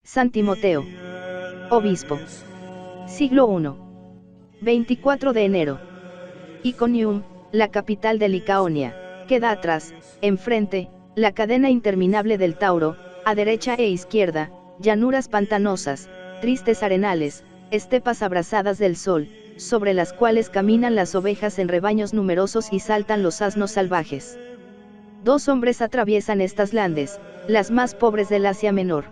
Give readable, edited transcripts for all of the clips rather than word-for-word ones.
San Timoteo. Obispo. Siglo I. 24 de enero. Iconium, la capital de Licaonia, queda atrás, enfrente, la cadena interminable del Tauro, a derecha e izquierda, llanuras pantanosas, tristes arenales, estepas abrasadas del sol, sobre las cuales caminan las ovejas en rebaños numerosos y saltan los asnos salvajes. Dos hombres atraviesan estas landes, las más pobres del Asia Menor.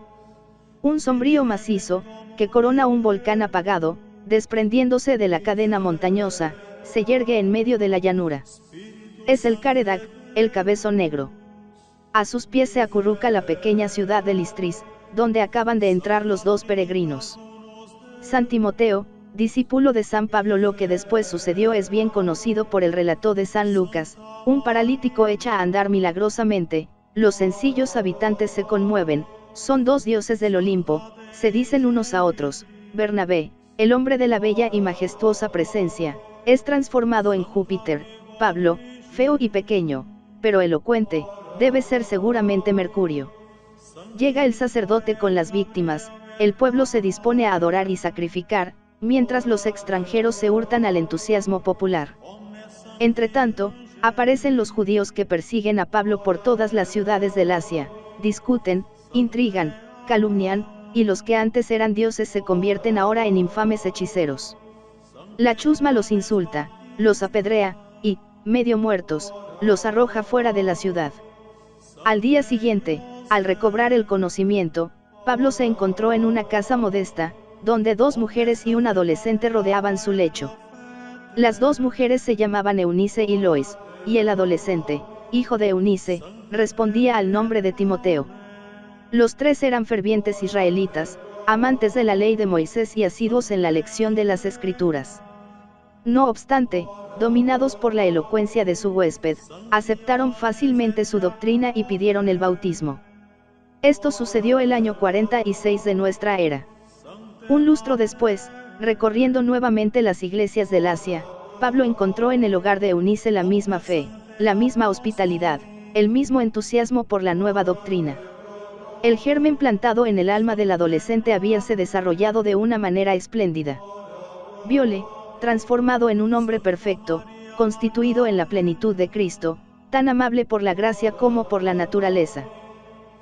Un sombrío macizo, que corona un volcán apagado, desprendiéndose de la cadena montañosa, se yergue en medio de la llanura. Es el Caredag, el Cabezo Negro. A sus pies se acurruca la pequeña ciudad de Listris, donde acaban de entrar los dos peregrinos. San Timoteo, discípulo de San Pablo. Lo que después sucedió es bien conocido por el relato de San Lucas. Un paralítico echa a andar milagrosamente, los sencillos habitantes se conmueven, son dos dioses del Olimpo, se dicen unos a otros. Bernabé, el hombre de la bella y majestuosa presencia, es transformado en Júpiter. Pablo, feo y pequeño, pero elocuente, debe ser seguramente Mercurio. Llega el sacerdote con las víctimas, el pueblo se dispone a adorar y sacrificar, mientras los extranjeros se hurtan al entusiasmo popular. Entretanto, aparecen los judíos que persiguen a Pablo por todas las ciudades del Asia, discuten, intrigan, calumnian, y los que antes eran dioses se convierten ahora en infames hechiceros. La chusma los insulta, los apedrea, y, medio muertos, los arroja fuera de la ciudad. Al día siguiente, al recobrar el conocimiento, Pablo se encontró en una casa modesta, donde dos mujeres y un adolescente rodeaban su lecho. Las dos mujeres se llamaban Eunice y Lois, y el adolescente, hijo de Eunice, respondía al nombre de Timoteo. Los tres eran fervientes israelitas, amantes de la ley de Moisés y asiduos en la lección de las Escrituras. No obstante, dominados por la elocuencia de su huésped, aceptaron fácilmente su doctrina y pidieron el bautismo. Esto sucedió el año 46 de nuestra era. Un lustro después, recorriendo nuevamente las iglesias del Asia, Pablo encontró en el hogar de Eunice la misma fe, la misma hospitalidad, el mismo entusiasmo por la nueva doctrina. El germen plantado en el alma del adolescente habíase desarrollado de una manera espléndida. Viole, transformado en un hombre perfecto, constituido en la plenitud de Cristo, tan amable por la gracia como por la naturaleza.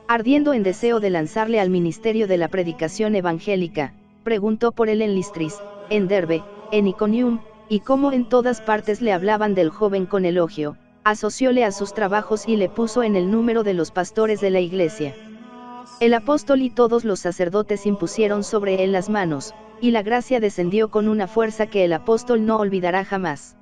Ardiendo en deseo de lanzarle al ministerio de la predicación evangélica, preguntó por él en Listris, en Derbe, en Iconium, y como en todas partes le hablaban del joven con elogio, asocióle a sus trabajos y le puso en el número de los pastores de la iglesia. El apóstol y todos los sacerdotes impusieron sobre él las manos, y la gracia descendió con una fuerza que el apóstol no olvidará jamás.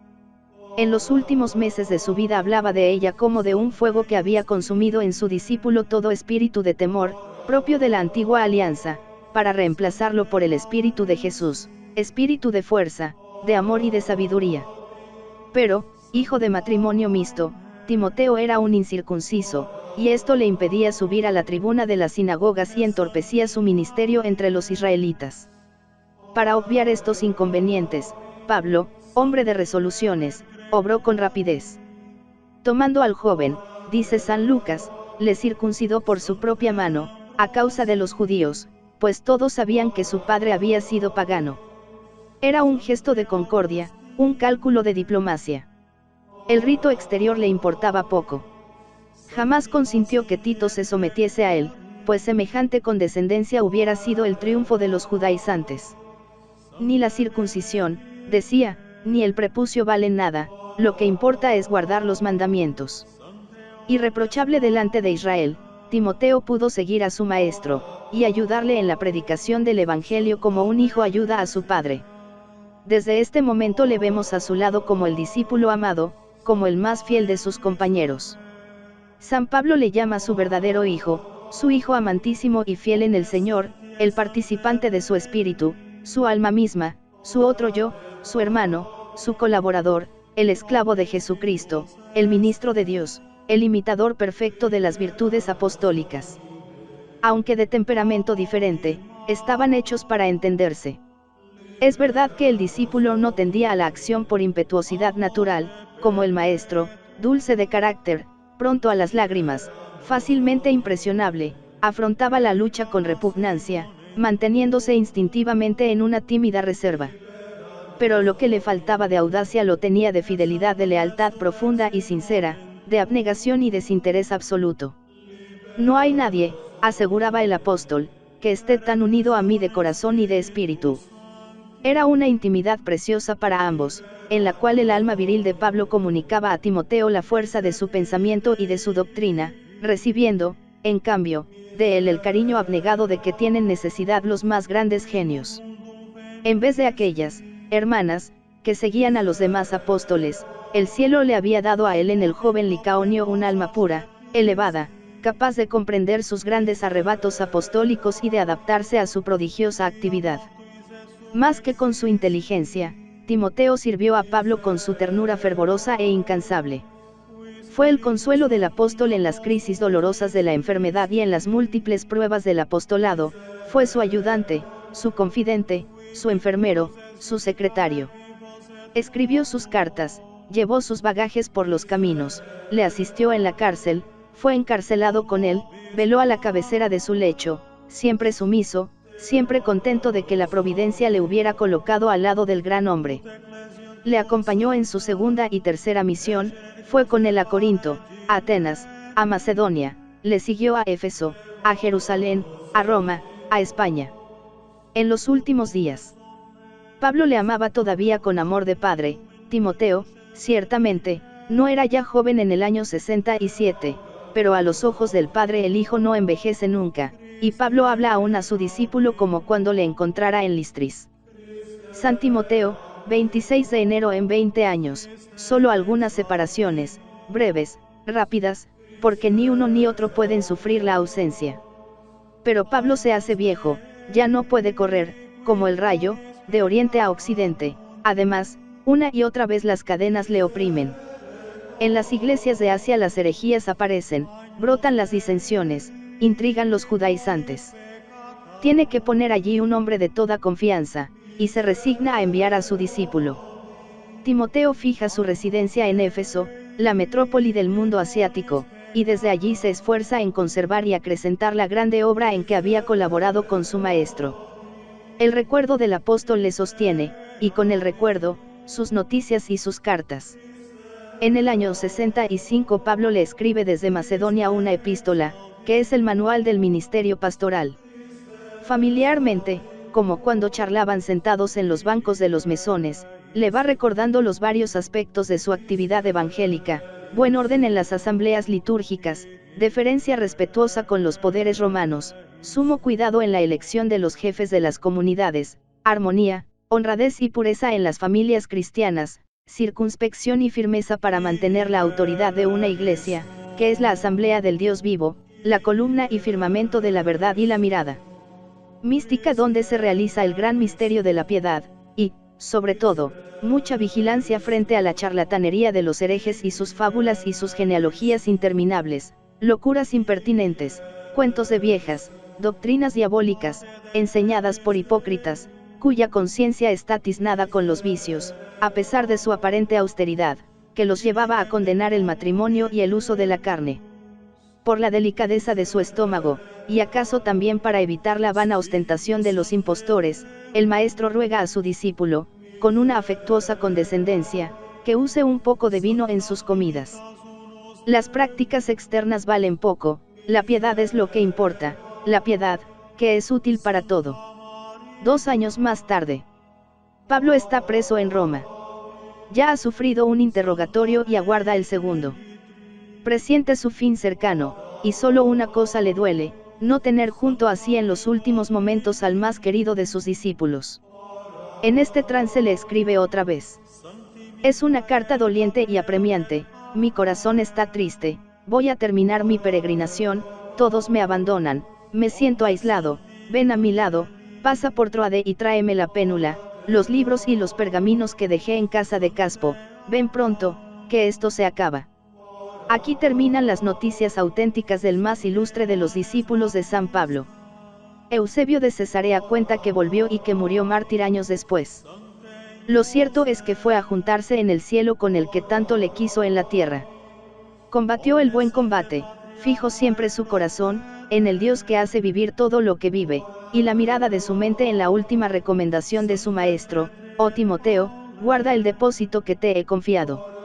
En los últimos meses de su vida hablaba de ella como de un fuego que había consumido en su discípulo todo espíritu de temor, propio de la antigua alianza, para reemplazarlo por el espíritu de Jesús, espíritu de fuerza, de amor y de sabiduría. Pero, hijo de matrimonio mixto, Timoteo era un incircunciso, y esto le impedía subir a la tribuna de las sinagogas y entorpecía su ministerio entre los israelitas. Para obviar estos inconvenientes, Pablo, hombre de resoluciones, obró con rapidez. Tomando al joven, dice San Lucas, le circuncidó por su propia mano, a causa de los judíos, pues todos sabían que su padre había sido pagano. Era un gesto de concordia, un cálculo de diplomacia. El rito exterior le importaba poco. Jamás consintió que Tito se sometiese a él, pues semejante condescendencia hubiera sido el triunfo de los judaizantes. Ni la circuncisión, decía, ni el prepucio valen nada, lo que importa es guardar los mandamientos. Irreprochable delante de Israel, Timoteo pudo seguir a su maestro, y ayudarle en la predicación del Evangelio como un hijo ayuda a su padre. Desde este momento le vemos a su lado como el discípulo amado, como el más fiel de sus compañeros. San Pablo le llama su verdadero hijo, su hijo amantísimo y fiel en el Señor, el participante de su espíritu, su alma misma, su otro yo, su hermano, su colaborador, el esclavo de Jesucristo, el ministro de Dios, el imitador perfecto de las virtudes apostólicas. Aunque de temperamento diferente, estaban hechos para entenderse. Es verdad que el discípulo no tendía a la acción por impetuosidad natural, como el maestro, dulce de carácter, pronto a las lágrimas, fácilmente impresionable, afrontaba la lucha con repugnancia, manteniéndose instintivamente en una tímida reserva. Pero lo que le faltaba de audacia lo tenía de fidelidad, de lealtad profunda y sincera, de abnegación y desinterés absoluto. No hay nadie, aseguraba el apóstol, que esté tan unido a mí de corazón y de espíritu. Era una intimidad preciosa para ambos, en la cual el alma viril de Pablo comunicaba a Timoteo la fuerza de su pensamiento y de su doctrina, recibiendo, en cambio, de él el cariño abnegado de que tienen necesidad los más grandes genios. En vez de aquellas hermanas que seguían a los demás apóstoles, el cielo le había dado a él en el joven Licaonio un alma pura, elevada, capaz de comprender sus grandes arrebatos apostólicos y de adaptarse a su prodigiosa actividad. Más que con su inteligencia, Timoteo sirvió a Pablo con su ternura fervorosa e incansable. Fue el consuelo del apóstol en las crisis dolorosas de la enfermedad y en las múltiples pruebas del apostolado, fue su ayudante, su confidente, su enfermero, su secretario. Escribió sus cartas, llevó sus bagajes por los caminos, le asistió en la cárcel, fue encarcelado con él, veló a la cabecera de su lecho, siempre sumiso, siempre contento de que la providencia le hubiera colocado al lado del gran hombre. Le acompañó en su segunda y tercera misión, fue con él a Corinto, a Atenas, a Macedonia, le siguió a Éfeso, a Jerusalén, a Roma, a España. En los últimos días, Pablo le amaba todavía con amor de padre. Timoteo, ciertamente, no era ya joven en el año 67, pero a los ojos del Padre el Hijo no envejece nunca, y Pablo habla aún a su discípulo como cuando le encontrara en Listris. San Timoteo, 26 de enero. En 20 años, solo algunas separaciones, breves, rápidas, porque ni uno ni otro pueden sufrir la ausencia. Pero Pablo se hace viejo, ya no puede correr, como el rayo, de oriente a occidente. Además, una y otra vez las cadenas le oprimen. En las iglesias de Asia las herejías aparecen, brotan las disensiones, intrigan los judaizantes. Tiene que poner allí un hombre de toda confianza, y se resigna a enviar a su discípulo. Timoteo fija su residencia en Éfeso, la metrópoli del mundo asiático, y desde allí se esfuerza en conservar y acrecentar la grande obra en que había colaborado con su maestro. El recuerdo del apóstol le sostiene, y con el recuerdo, sus noticias y sus cartas. En el año 65 Pablo le escribe desde Macedonia una epístola, que es el manual del ministerio pastoral. Familiarmente, como cuando charlaban sentados en los bancos de los mesones, le va recordando los varios aspectos de su actividad evangélica: buen orden en las asambleas litúrgicas, deferencia respetuosa con los poderes romanos, sumo cuidado en la elección de los jefes de las comunidades, armonía, honradez y pureza en las familias cristianas, circunspección y firmeza para mantener la autoridad de una iglesia, que es la asamblea del Dios vivo, la columna y firmamento de la verdad y la mirada mística donde se realiza el gran misterio de la piedad, y, sobre todo, mucha vigilancia frente a la charlatanería de los herejes y sus fábulas y sus genealogías interminables, locuras impertinentes, cuentos de viejas, doctrinas diabólicas, enseñadas por hipócritas, cuya conciencia está tiznada con los vicios, a pesar de su aparente austeridad, que los llevaba a condenar el matrimonio y el uso de la carne. Por la delicadeza de su estómago, y acaso también para evitar la vana ostentación de los impostores, el maestro ruega a su discípulo, con una afectuosa condescendencia, que use un poco de vino en sus comidas. Las prácticas externas valen poco, la piedad es lo que importa, la piedad, que es útil para todo. 2 años más tarde, Pablo está preso en Roma. Ya ha sufrido un interrogatorio y aguarda el segundo. Presiente su fin cercano, y solo una cosa le duele: no tener junto a sí en los últimos momentos al más querido de sus discípulos. En este trance le escribe otra vez. Es una carta doliente y apremiante: mi corazón está triste, voy a terminar mi peregrinación, todos me abandonan, me siento aislado, ven a mi lado, pasa por Troade y tráeme la pénula, los libros y los pergaminos que dejé en casa de Caspo, ven pronto, que esto se acaba. Aquí terminan las noticias auténticas del más ilustre de los discípulos de San Pablo. Eusebio de Cesarea cuenta que volvió y que murió mártir años después. Lo cierto es que fue a juntarse en el cielo con el que tanto le quiso en la tierra. Combatió el buen combate, fijo siempre su corazón, en el Dios que hace vivir todo lo que vive, y la mirada de su mente en la última recomendación de su maestro: oh Timoteo, guarda el depósito que te he confiado.